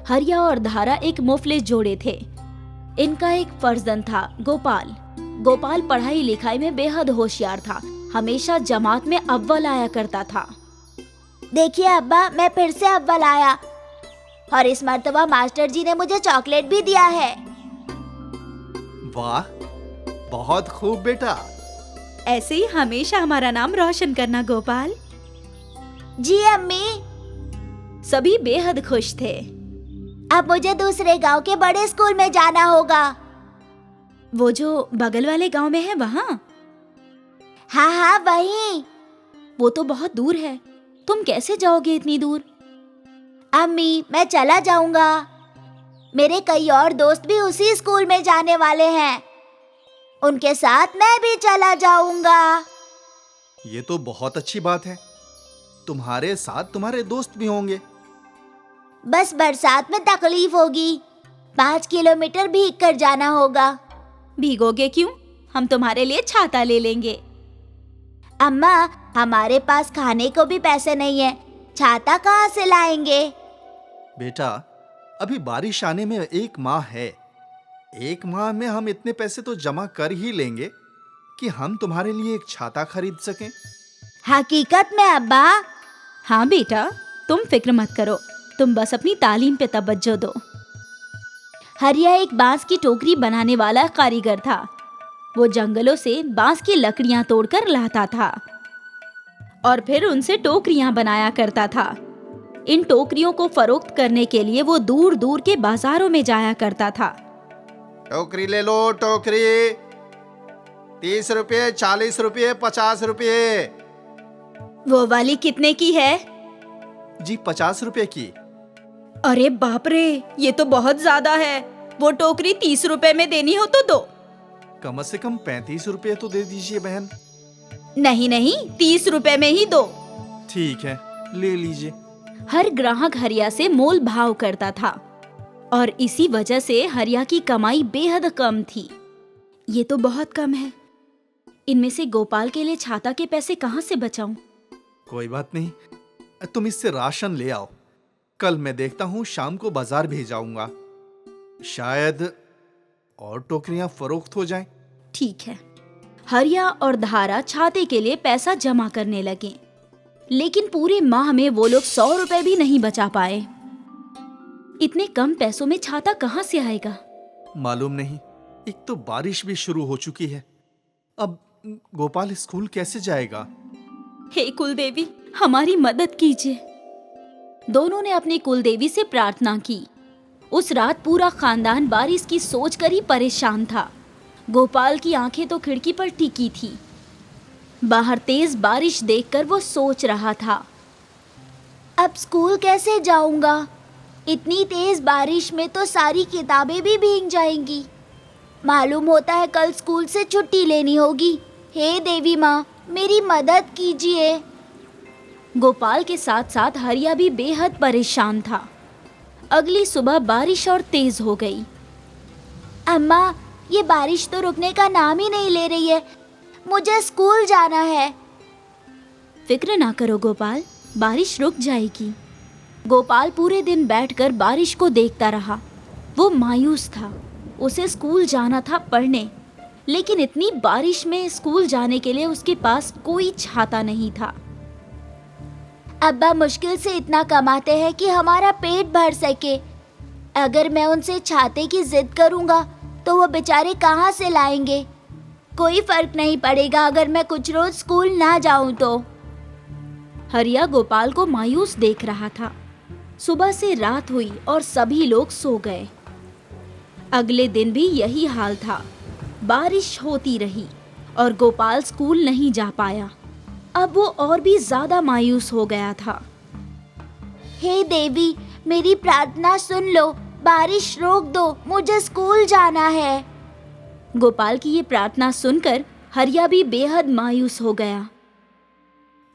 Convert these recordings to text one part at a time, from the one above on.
हरिया और धारा एक मुफलिस जोड़े थे। इनका एक फर्जंद था, गोपाल। गोपाल पढ़ाई लिखाई में बेहद होशियार था, हमेशा जमात में अव्वल आया करता था। देखिए अब्बा, मैं फिर से अव्वल आया और इस मर्तबा मास्टर जी ने मुझे चॉकलेट भी दिया है। वाह, बहुत खूब बेटा। ऐसे ही हमेशा हमारा नाम रोशन करना गोपाल। जी अम्मी। सभी बेहद खुश थे। अब मुझे दूसरे गांव के बड़े स्कूल में जाना होगा। वो जो बगल वाले गांव में है वहाँ? हाँ हाँ वहीं। वो तो बहुत दूर है, तुम कैसे जाओगे इतनी दूर? अम्मी, मैं चला जाऊंगा। मेरे कई और दोस्त भी उसी स्कूल में जाने वाले हैं, उनके साथ मैं भी चला जाऊंगा। ये तो बहुत अच्छी बात है, तुम्हारे साथ तुम्हारे दोस्त भी होंगे। बस बरसात में तकलीफ होगी, 5 किलोमीटर भीग कर जाना होगा। भीगोगे क्यों? हम तुम्हारे लिए छाता ले लेंगे। अम्मा, हमारे पास खाने को भी पैसे नहीं है, छाता कहाँ से लाएंगे? बेटा, अभी बारिश आने में 1 माह है। 1 माह में हम इतने पैसे तो जमा कर ही लेंगे कि हम तुम्हारे लिए एक छाता खरीद सकें। हकीकत में अब्बा? हाँ बेटा, तुम फिक्र मत करो, तुम बस अपनी तालीम पे तवज्जो दो। हरिया एक बांस की टोकरी बनाने वाला कारीगर था। वो जंगलों से बांस की लकड़ियां तोड़कर लाता था और फिर उनसे टोकरियां बनाया करता था। इन टोकरियों को फरोख्त करने के लिए वो दूर दूर के बाजारों में जाया करता था। टोकरी ले लो, टोकरी। 30 रुपये, 40 रुपये, 50 रुपये। वो वाली कितने की है? जी 50 रुपये की। अरे बाप रे, ये तो बहुत ज्यादा है। वो टोकरी 30 रुपए में देनी हो तो दो। कम से कम 35 रुपये तो दे दीजिए बहन। नहीं नहीं, 30 रुपए में ही दो। ठीक है, ले लीजिए। हर ग्राहक हरिया से मोल भाव करता था और इसी वजह से हरिया की कमाई बेहद कम थी। ये तो बहुत कम है। इनमें से गोपाल के लिए छाता के पैसे कहाँ से बचाऊं? कोई बात नहीं, तुम इससे राशन ले आओ। कल मैं देखता हूँ, शाम को बाजार भेजाऊंगा, शायद और टोकरियां फरोख्त हो जाएं। ठीक है। हरिया और धारा छाते के लिए पैसा जमा करने लगे, लेकिन पूरे माह में वो लोग 100 रुपए भी नहीं बचा पाए। इतने कम पैसों में छाता कहाँ से आएगा? मालूम नहीं, एक तो बारिश भी शुरू हो चुकी है। अब गोपाल स्कूल कैसे जाएगा? हे कुलदेवी, हमारी मदद कीजिए। दोनों ने अपनी कुलदेवी से प्रार्थना की। उस रात पूरा खानदान बारिश की सोचकर ही परेशान था। गोपाल की आंखें तो खिड़की पर टिकी थी। बाहर तेज बारिश देखकर वो सोच रहा था, अब स्कूल कैसे जाऊंगा? इतनी तेज बारिश में तो सारी किताबें भी भीग जाएंगी। मालूम होता है कल स्कूल से छुट्टी लेनी होगी। हे देवी माँ, मेरी मदद कीजिए। गोपाल के साथ साथ हरिया भी बेहद परेशान था। अगली सुबह बारिश और तेज हो गई। अम्मा, ये बारिश तो रुकने का नाम ही नहीं ले रही है, मुझे स्कूल जाना है। फिक्र ना करो गोपाल, बारिश रुक जाएगी। गोपाल पूरे दिन बैठकर बारिश को देखता रहा। वो मायूस था। उसे स्कूल जाना था पढ़ने, लेकिन इतनी बारिश में स्कूल जाने के लिए उसके पास कोई छाता नहीं था। अब्बा मुश्किल से इतना कमाते हैं कि हमारा पेट भर सके। अगर मैं उनसे छाते की जिद करूंगा तो वो बेचारे कहाँ से लाएंगे? कोई फर्क नहीं पड़ेगा अगर मैं कुछ रोज स्कूल ना जाऊं तो। हरिया गोपाल को मायूस देख रहा था। सुबह से रात हुई और सभी लोग सो गए। अगले दिन भी यही हाल था। बारिश होती रही और गोपाल स्कूल नहीं जा पाया। अब वो और भी ज्यादा मायूस हो गया था। हे देवी, मेरी प्रार्थना सुन लो, बारिश रोक दो, मुझे स्कूल जाना है। गोपाल की ये प्रार्थना सुनकर हरिया भी बेहद मायूस हो गया।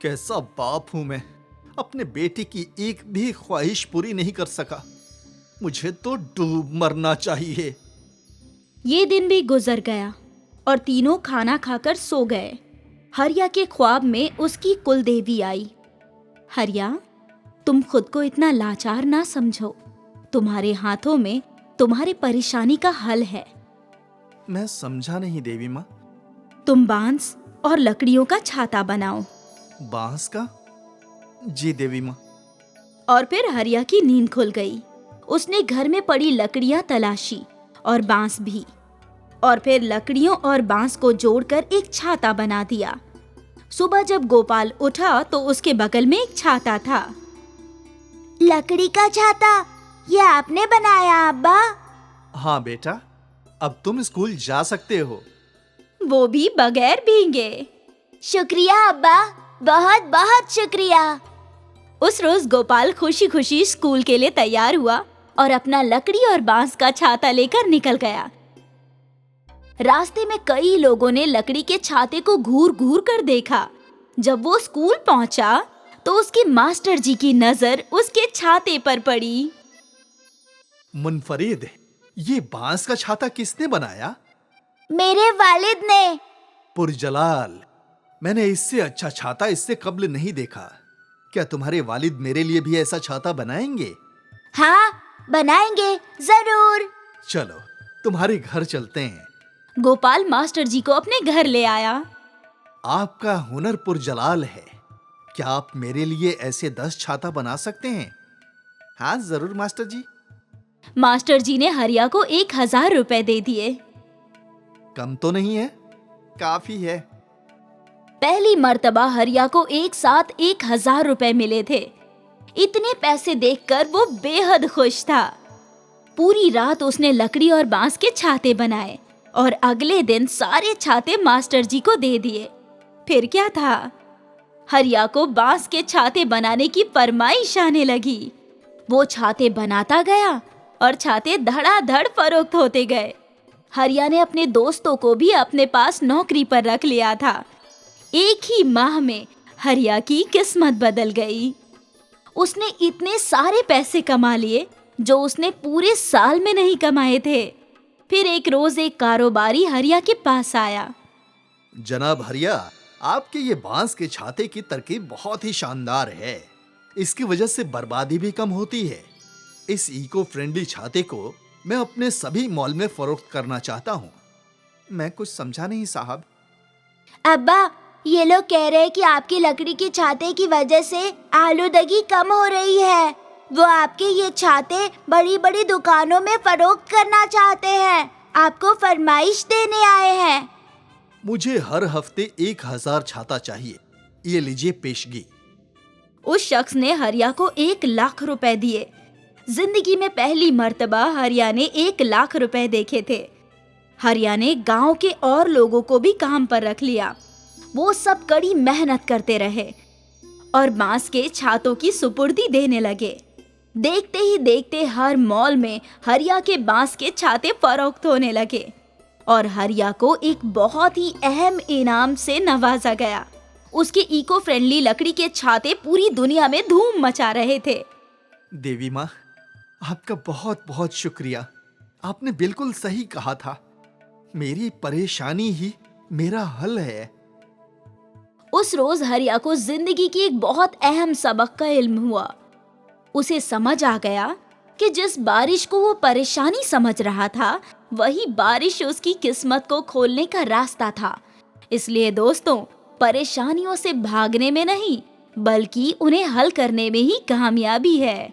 कैसा बाप हूं मैं, अपने बेटे की एक भी ख्वाहिश पूरी नहीं कर सका। मुझे तो डूब मरना चाहिए। ये दिन भी गुजर गया और तीनों खाना खाकर सो गए। हरिया के ख्वाब में उसकी कुलदेवी आई। हरिया, तुम खुद को इतना लाचार ना समझो। तुम्हारे हाथों में तुम्हारी परेशानी का हल है। मैं समझा नहीं देवी माँ। तुम बांस और लकड़ियों का छाता बनाओ। बांस का? जी देवी माँ। और फिर हरिया की नींद खुल गई। उसने घर में पड़ी लकड़ियां तलाशी और बांस भी, और फिर लकड़ियों और बांस को जोड़कर एक छाता बना दिया। सुबह जब गोपाल उठा तो उसके बगल में एक छाता था। लकड़ी का छाता, ये आपने बनाया अब्बा? हाँ बेटा, अब तुम स्कूल जा सकते हो। वो भी बगैर भीगे। शुक्रिया अब्बा, बहुत बहुत शुक्रिया। उस रोज गोपाल खुशी खुशी स्कूल के लिए तैयार हुआ और अपना लकड़ी और बांस का छाता लेकर निकल गया। रास्ते में कई लोगों ने लकड़ी के छाते को घूर घूर कर देखा। जब वो स्कूल पहुंचा तो उसके मास्टर जी की नजर उसके छाते पर पड़ी। मुनफरीद, ये बांस का छाता किसने बनाया? मेरे वालिद ने। पुरजलाल, मैंने इससे अच्छा छाता इससे कब्ल नहीं देखा। क्या तुम्हारे वालिद मेरे लिए भी ऐसा छाता बनाएंगे? हाँ, बनाएंगे जरूर। चलो तुम्हारे घर चलते हैं। गोपाल मास्टर जी को अपने घर ले आया। आपका हुनर पुरजलाल है। क्या आप मेरे लिए ऐसे 10 छाता बना सकते हैं? हाँ जरूर मास्टर जी। मास्टर जी ने हरिया को 1000 रुपए दे दिए। कम तो नहीं है, काफी है। पहली मर्तबा हरिया को एक साथ 1000 रुपए मिले थे। इतने पैसे देखकर वो बेहद खुश था। पूरी रात उसने लकड़ी और बांस के छाते बनाए और अगले दिन सारे छाते मास्टर जी को दे दिए। फिर क्या था, हरिया को बांस के छाते बनाने की फरमाइश आने लगी। वो छाते बनाता गया और छाते धड़ाधड़ फरोख्त होते गए। हरिया ने अपने दोस्तों को भी अपने पास नौकरी पर रख लिया था। एक ही माह में हरिया की किस्मत बदल गई। उसने इतने सारे पैसे कमा लिए जो उसने पूरे साल में नहीं कमाए थे। फिर एक रोज एक कारोबारी हरिया के पास आया। जनाब हरिया, आपके ये बांस के छाते की तरकीब बहुत ही शानदार है। इसकी वजह से बर्बादी भी कम होती है। इस इको फ्रेंडली छाते को मैं अपने सभी मॉल में फरोख्त करना चाहता हूँ। मैं कुछ समझा नहीं साहब। अब्बा, ये लोग कह रहे हैं कि आपकी लकड़ी के छाते की वजह से आलूदगी कम हो रही है। वो आपके ये छाते बड़ी बड़ी दुकानों में फरोख्त करना चाहते हैं। आपको फरमाइश देने आए हैं। मुझे हर हफ्ते 1000 छाता चाहिए। ये लीजिए पेशगी। उस शख्स ने हरिया को 1,00,000 रुपए दिए। जिंदगी में पहली मर्तबा हरिया ने 1,00,000 रुपए देखे थे। हरिया ने गांव के और लोगों को भी काम पर रख लिया। वो सब कड़ी मेहनत करते रहे और बांस के छातों की सुपुर्दी देने लगे। देखते ही देखते हर मॉल में हरिया के बांस के छाते फरोख्त होने लगे और हरिया को एक बहुत ही अहम इनाम से नवाजा गया। उसके इको फ्रेंडली लकड़ी के छाते पूरी दुनिया में धूम मचा रहे थे। देवी माँ, आपका बहुत बहुत शुक्रिया। आपने बिल्कुल सही कहा था। मेरी परेशानी ही मेरा हल है। उस रोज हरिया को जिंदगी की एक बहुत अहम सबक का इल्म हुआ। उसे समझ आ गया कि जिस बारिश को वो परेशानी समझ रहा था, वही बारिश उसकी किस्मत को खोलने का रास्ता था। इसलिए दोस्तों, परेशानियों से भागने में नहीं, बल्कि उन्हें हल करने में ही कामयाबी है।